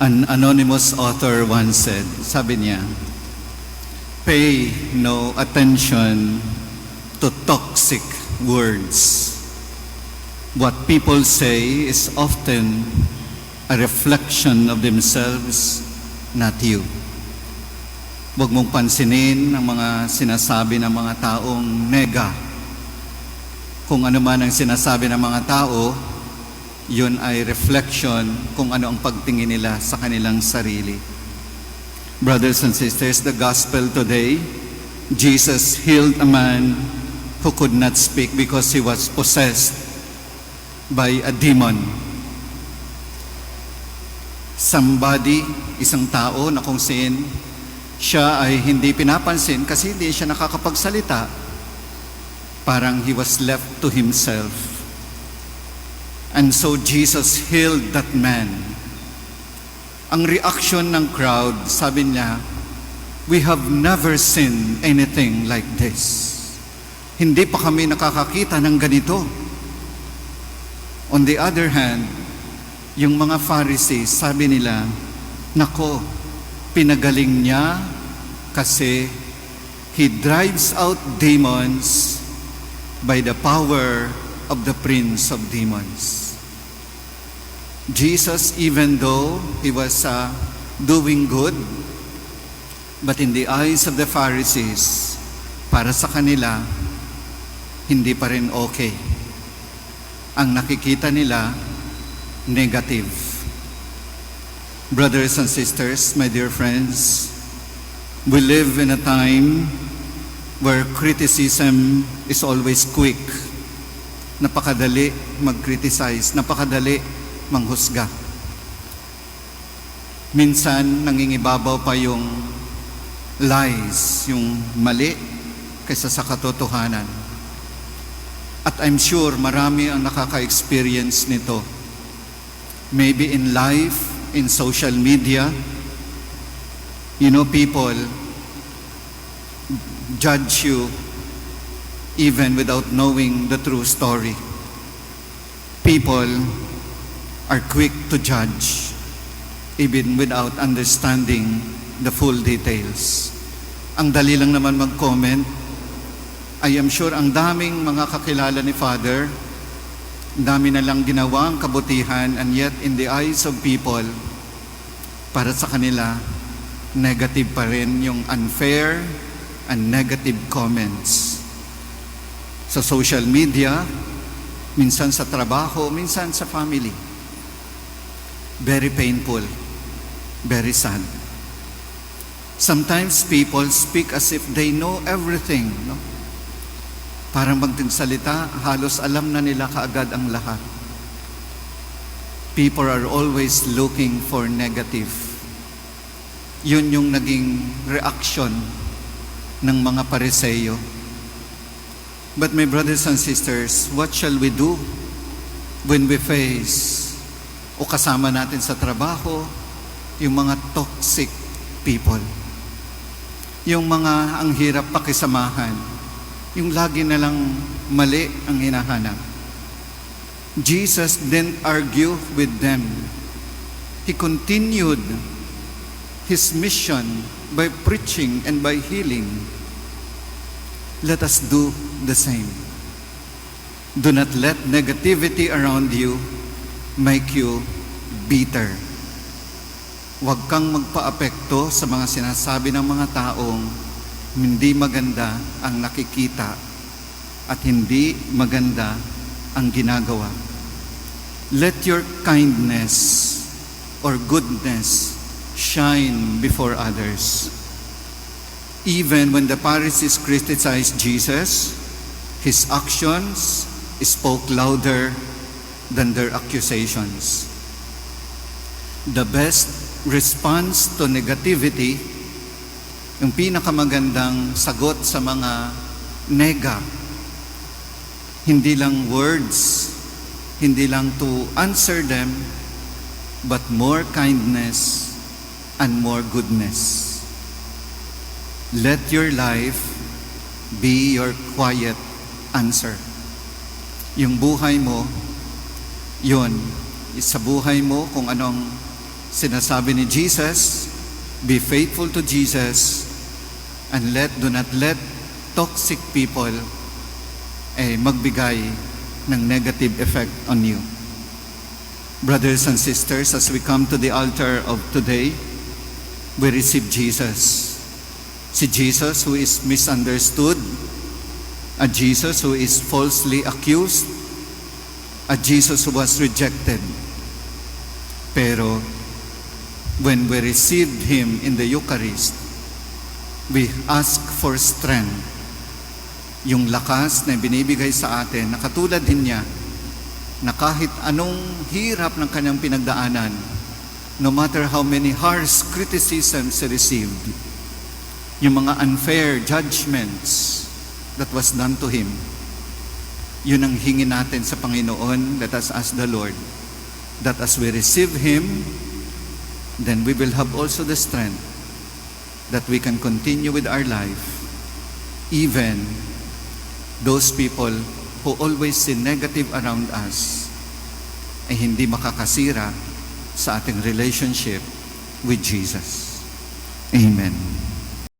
An anonymous author once said, sabi niya, pay no attention to toxic words. What people say is often a reflection of themselves, not you. Huwag mong pansinin ang mga sinasabi ng mga taong nega. Kung ano man ang sinasabi ng mga tao, yun ay reflection kung ano ang pagtingin nila sa kanilang sarili. Brothers and sisters, the gospel today, Jesus healed a man who could not speak because he was possessed by a demon. Somebody, isang tao na kung sin, siya ay hindi pinapansin kasi hindi siya nakakapagsalita. Parang he was left to himself. And so Jesus healed that man. Ang reaction ng crowd, sabi niya, we have never seen anything like this. Hindi pa kami nakakakita ng ganito. On the other hand, yung mga Pharisees, sabi nila, nako, pinagaling niya kasi he drives out demons by the power of the prince of demons. Jesus, even though he was doing good, but in the eyes of the Pharisees, para sa kanila, hindi pa rin okay. Ang nakikita nila, negative. Brothers and sisters, my dear friends, we live in a time where criticism is always quick. Napakadali mag-criticize, napakadali manghusga. Minsan, nangingibabaw pa yung lies, yung mali, kaysa sa katotohanan. At I'm sure marami ang nakaka-experience nito. Maybe in life, in social media, people judge you even without knowing the true story. People are quick to judge even without understanding the full details. Ang dali lang naman mag-comment. I am sure ang daming mga kakilala ni Father, dami na lang ginawang kabutihan, and yet in the eyes of people, para sa kanila, negative pa rin yung unfair and negative comments. Sa social media, minsan sa trabaho, minsan sa family. Very painful, very sad. Sometimes people speak as if they know everything, no? Parang magsalita, halos alam na nila kaagad ang lahat. People are always looking for negative. Yun yung naging reaction ng mga Pariseyo. But my brothers and sisters, what shall we do when we face o kasama natin sa trabaho yung mga toxic people? Yung mga ang hirap pakisamahan, yung lagi na lang mali ang hinahanap. Jesus didn't argue with them. He continued his mission by preaching and by healing. Let us do the same. Do not let negativity around you make you bitter. Huwag kang magpa-apekto sa mga sinasabi ng mga taong hindi maganda ang nakikita at hindi maganda ang ginagawa. Let your kindness or goodness shine before others. Even when the Pharisees criticized Jesus, his actions spoke louder than their accusations. The best response to negativity, yung pinakamagandang sagot sa mga nega, hindi lang words, hindi lang to answer them, but more kindness and more goodness. Let your life be your quiet answer. Yung buhay mo, yun, sa buhay mo kung anong Sinasabi ni Jesus, be faithful to Jesus and do not let toxic people magbigay ng negative effect on you. Brothers and sisters, as we come to the altar of today, we receive Jesus. Si Jesus who is misunderstood, a Jesus who is falsely accused, a Jesus who was rejected. Pero when we received Him in the Eucharist, we ask for strength. Yung lakas na binibigay sa atin, na katulad din niya, na kahit anong hirap ng kanyang pinagdaanan, no matter how many harsh criticisms he received, yung mga unfair judgments that was done to Him, yun ang hingin natin sa Panginoon. Let us ask the Lord that as we receive Him, then we will have also the strength that we can continue with our life, even those people who always see negative around us ay hindi makakasira sa ating relationship with Jesus. Amen.